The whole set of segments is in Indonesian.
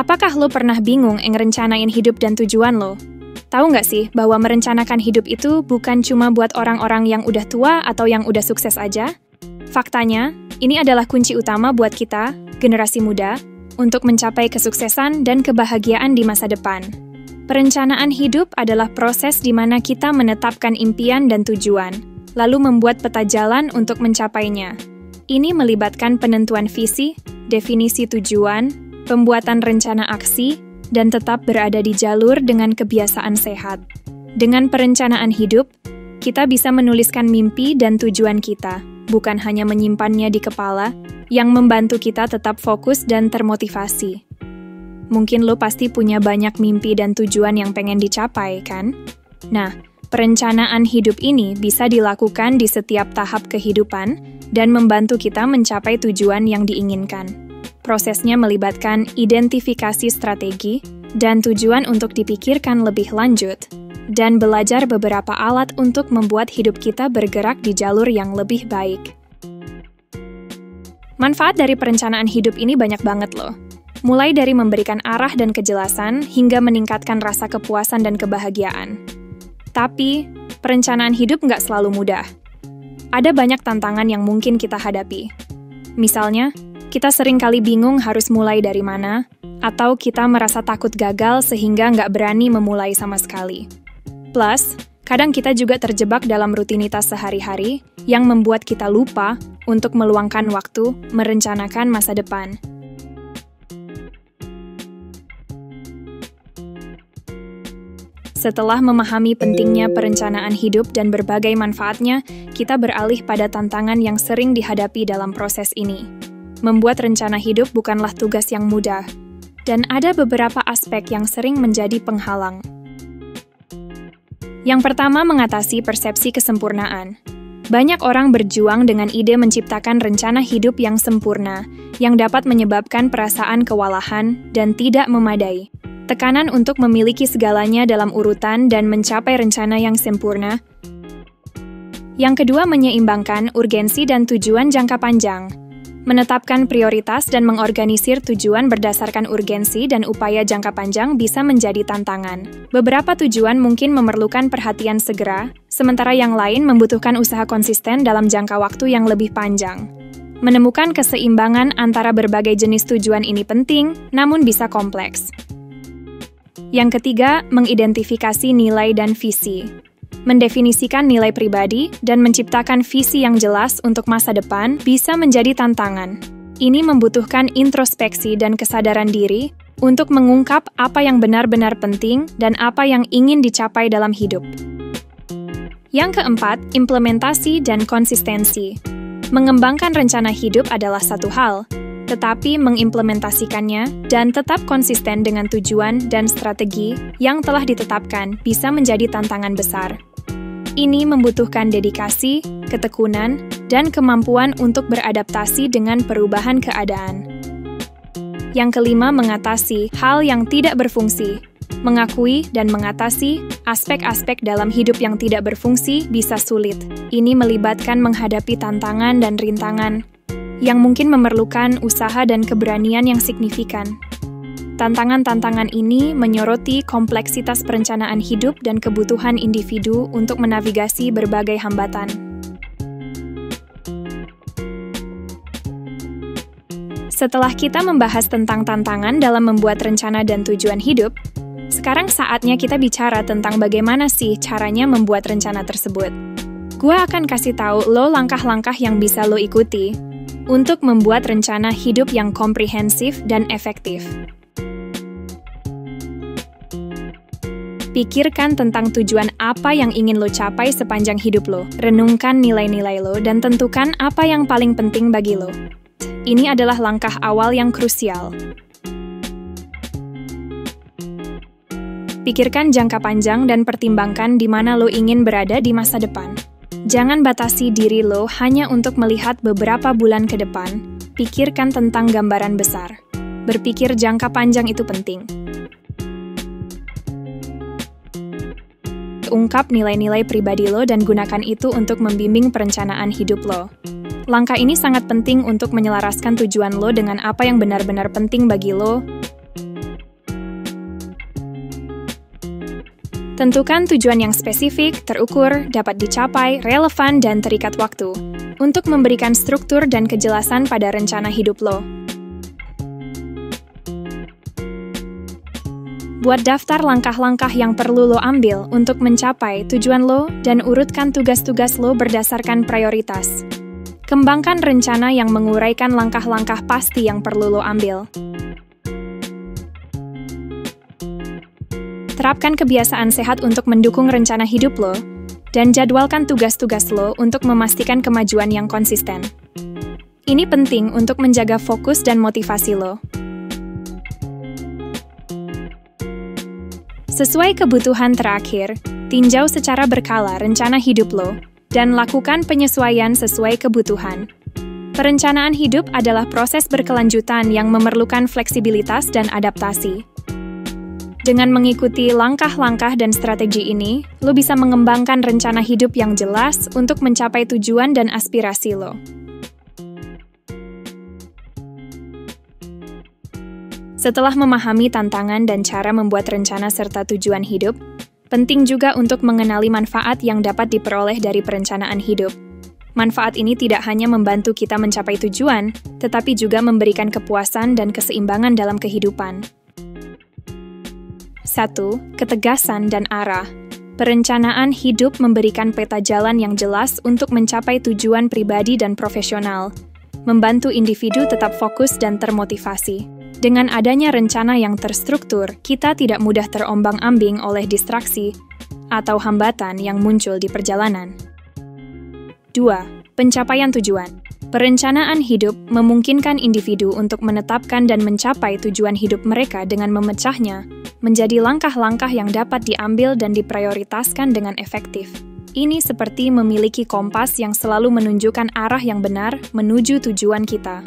Apakah lo pernah bingung ngerencanain hidup dan tujuan lo? Tahu nggak sih bahwa merencanakan hidup itu bukan cuma buat orang-orang yang udah tua atau yang udah sukses aja? Faktanya, ini adalah kunci utama buat kita, generasi muda, untuk mencapai kesuksesan dan kebahagiaan di masa depan. Perencanaan hidup adalah proses di mana kita menetapkan impian dan tujuan, lalu membuat peta jalan untuk mencapainya. Ini melibatkan penentuan visi, definisi tujuan, pembuatan rencana aksi, dan tetap berada di jalur dengan kebiasaan sehat. Dengan perencanaan hidup, kita bisa menuliskan mimpi dan tujuan kita, bukan hanya menyimpannya di kepala, yang membantu kita tetap fokus dan termotivasi. Mungkin lo pasti punya banyak mimpi dan tujuan yang pengen dicapai, kan? Nah, perencanaan hidup ini bisa dilakukan di setiap tahap kehidupan dan membantu kita mencapai tujuan yang diinginkan. Prosesnya melibatkan identifikasi strategi dan tujuan untuk dipikirkan lebih lanjut, dan belajar beberapa alat untuk membuat hidup kita bergerak di jalur yang lebih baik. Manfaat dari perencanaan hidup ini banyak banget loh. Mulai dari memberikan arah dan kejelasan hingga meningkatkan rasa kepuasan dan kebahagiaan. Tapi, perencanaan hidup nggak selalu mudah. Ada banyak tantangan yang mungkin kita hadapi. Misalnya, kita sering kali bingung harus mulai dari mana, atau kita merasa takut gagal sehingga nggak berani memulai sama sekali. Plus, kadang kita juga terjebak dalam rutinitas sehari-hari yang membuat kita lupa untuk meluangkan waktu merencanakan masa depan. Setelah memahami pentingnya perencanaan hidup dan berbagai manfaatnya, kita beralih pada tantangan yang sering dihadapi dalam proses ini. Membuat rencana hidup bukanlah tugas yang mudah, dan ada beberapa aspek yang sering menjadi penghalang. Yang pertama, mengatasi persepsi kesempurnaan. Banyak orang berjuang dengan ide menciptakan rencana hidup yang sempurna, yang dapat menyebabkan perasaan kewalahan dan tidak memadai. Tekanan untuk memiliki segalanya dalam urutan dan mencapai rencana yang sempurna. Yang kedua, menyeimbangkan urgensi dan tujuan jangka panjang. Menetapkan prioritas dan mengorganisir tujuan berdasarkan urgensi dan upaya jangka panjang bisa menjadi tantangan. Beberapa tujuan mungkin memerlukan perhatian segera, sementara yang lain membutuhkan usaha konsisten dalam jangka waktu yang lebih panjang. Menemukan keseimbangan antara berbagai jenis tujuan ini penting, namun bisa kompleks. Yang ketiga, mengidentifikasi nilai dan visi. Mendefinisikan nilai pribadi dan menciptakan visi yang jelas untuk masa depan bisa menjadi tantangan. Ini membutuhkan introspeksi dan kesadaran diri untuk mengungkap apa yang benar-benar penting dan apa yang ingin dicapai dalam hidup. Yang keempat, implementasi dan konsistensi. Mengembangkan rencana hidup adalah satu hal, tetapi mengimplementasikannya dan tetap konsisten dengan tujuan dan strategi yang telah ditetapkan bisa menjadi tantangan besar. Ini membutuhkan dedikasi, ketekunan, dan kemampuan untuk beradaptasi dengan perubahan keadaan. Yang kelima, mengatasi hal yang tidak berfungsi. Mengakui dan mengatasi aspek-aspek dalam hidup yang tidak berfungsi bisa sulit. Ini melibatkan menghadapi tantangan dan rintangan yang mungkin memerlukan usaha dan keberanian yang signifikan. Tantangan-tantangan ini menyoroti kompleksitas perencanaan hidup dan kebutuhan individu untuk menavigasi berbagai hambatan. Setelah kita membahas tentang tantangan dalam membuat rencana dan tujuan hidup, sekarang saatnya kita bicara tentang bagaimana sih caranya membuat rencana tersebut. Gua akan kasih tahu lo langkah-langkah yang bisa lo ikuti untuk membuat rencana hidup yang komprehensif dan efektif. Pikirkan tentang tujuan apa yang ingin lo capai sepanjang hidup lo. Renungkan nilai-nilai lo dan tentukan apa yang paling penting bagi lo. Ini adalah langkah awal yang krusial. Pikirkan jangka panjang dan pertimbangkan di mana lo ingin berada di masa depan. Jangan batasi diri lo hanya untuk melihat beberapa bulan ke depan. Pikirkan tentang gambaran besar. Berpikir jangka panjang itu penting. Ungkap nilai-nilai pribadi lo dan gunakan itu untuk membimbing perencanaan hidup lo. Langkah ini sangat penting untuk menyelaraskan tujuan lo dengan apa yang benar-benar penting bagi lo Tentukan tujuan yang spesifik, terukur, dapat dicapai, relevan, dan terikat waktu untuk memberikan struktur dan kejelasan pada rencana hidup lo. Buat daftar langkah-langkah yang perlu lo ambil untuk mencapai tujuan lo dan urutkan tugas-tugas lo berdasarkan prioritas. Kembangkan rencana yang menguraikan langkah-langkah pasti yang perlu lo ambil. Terapkan kebiasaan sehat untuk mendukung rencana hidup lo, dan jadwalkan tugas-tugas lo untuk memastikan kemajuan yang konsisten. Ini penting untuk menjaga fokus dan motivasi lo. Sesuai kebutuhan terakhir, tinjau secara berkala rencana hidup lo, dan lakukan penyesuaian sesuai kebutuhan. Perencanaan hidup adalah proses berkelanjutan yang memerlukan fleksibilitas dan adaptasi. Dengan mengikuti langkah-langkah dan strategi ini, lo bisa mengembangkan rencana hidup yang jelas untuk mencapai tujuan dan aspirasi lo. Setelah memahami tantangan dan cara membuat rencana serta tujuan hidup, penting juga untuk mengenali manfaat yang dapat diperoleh dari perencanaan hidup. Manfaat ini tidak hanya membantu kita mencapai tujuan, tetapi juga memberikan kepuasan dan keseimbangan dalam kehidupan. 1. Ketegasan dan arah. Perencanaan hidup memberikan peta jalan yang jelas untuk mencapai tujuan pribadi dan profesional, membantu individu tetap fokus dan termotivasi. Dengan adanya rencana yang terstruktur, kita tidak mudah terombang-ambing oleh distraksi atau hambatan yang muncul di perjalanan. 2. Pencapaian tujuan. Perencanaan hidup memungkinkan individu untuk menetapkan dan mencapai tujuan hidup mereka dengan memecahnya menjadi langkah-langkah yang dapat diambil dan diprioritaskan dengan efektif. Ini seperti memiliki kompas yang selalu menunjukkan arah yang benar menuju tujuan kita.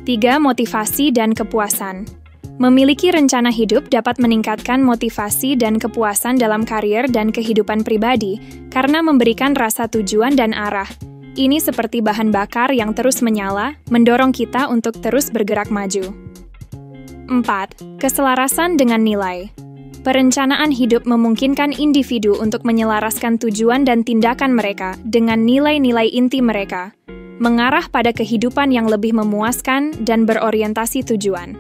3. Motivasi dan kepuasan. Memiliki rencana hidup dapat meningkatkan motivasi dan kepuasan dalam karier dan kehidupan pribadi karena memberikan rasa tujuan dan arah. Ini seperti bahan bakar yang terus menyala, mendorong kita untuk terus bergerak maju. 4. Keselarasan dengan nilai. Perencanaan hidup memungkinkan individu untuk menyelaraskan tujuan dan tindakan mereka dengan nilai-nilai inti mereka, mengarah pada kehidupan yang lebih memuaskan dan berorientasi tujuan.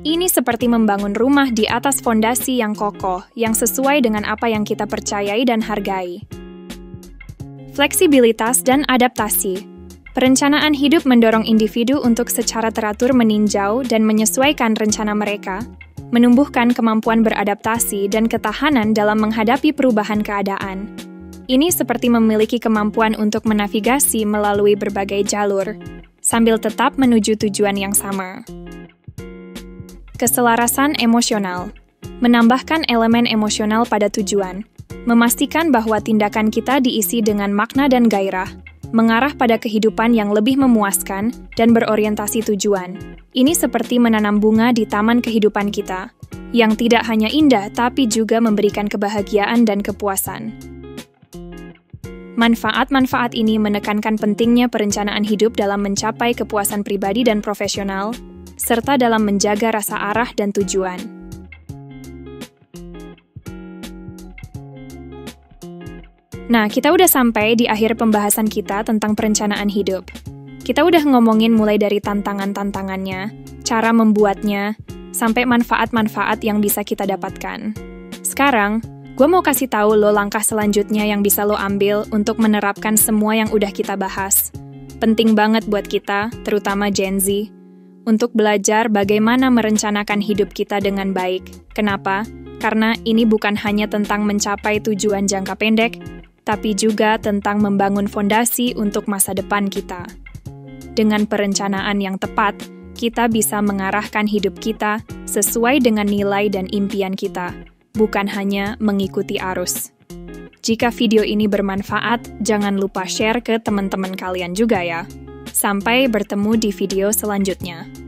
Ini seperti membangun rumah di atas fondasi yang kokoh, yang sesuai dengan apa yang kita percayai dan hargai. Fleksibilitas dan adaptasi. Perencanaan hidup mendorong individu untuk secara teratur meninjau dan menyesuaikan rencana mereka, menumbuhkan kemampuan beradaptasi dan ketahanan dalam menghadapi perubahan keadaan. Ini seperti memiliki kemampuan untuk menavigasi melalui berbagai jalur, sambil tetap menuju tujuan yang sama. Keselarasan emosional. Menambahkan elemen emosional pada tujuan, memastikan bahwa tindakan kita diisi dengan makna dan gairah, mengarah pada kehidupan yang lebih memuaskan dan berorientasi tujuan. Ini seperti menanam bunga di taman kehidupan kita, yang tidak hanya indah tapi juga memberikan kebahagiaan dan kepuasan. Manfaat-manfaat ini menekankan pentingnya perencanaan hidup dalam mencapai kepuasan pribadi dan profesional, serta dalam menjaga rasa arah dan tujuan. Nah, kita udah sampai di akhir pembahasan kita tentang perencanaan hidup. Kita udah ngomongin mulai dari tantangan-tantangannya, cara membuatnya, sampai manfaat-manfaat yang bisa kita dapatkan. Sekarang, gue mau kasih tahu lo langkah selanjutnya yang bisa lo ambil untuk menerapkan semua yang udah kita bahas. Penting banget buat kita, terutama Gen Z, untuk belajar bagaimana merencanakan hidup kita dengan baik. Kenapa? Karena ini bukan hanya tentang mencapai tujuan jangka pendek, tapi juga tentang membangun fondasi untuk masa depan kita. Dengan perencanaan yang tepat, kita bisa mengarahkan hidup kita sesuai dengan nilai dan impian kita, bukan hanya mengikuti arus. Jika video ini bermanfaat, jangan lupa share ke teman-teman kalian juga ya. Sampai bertemu di video selanjutnya.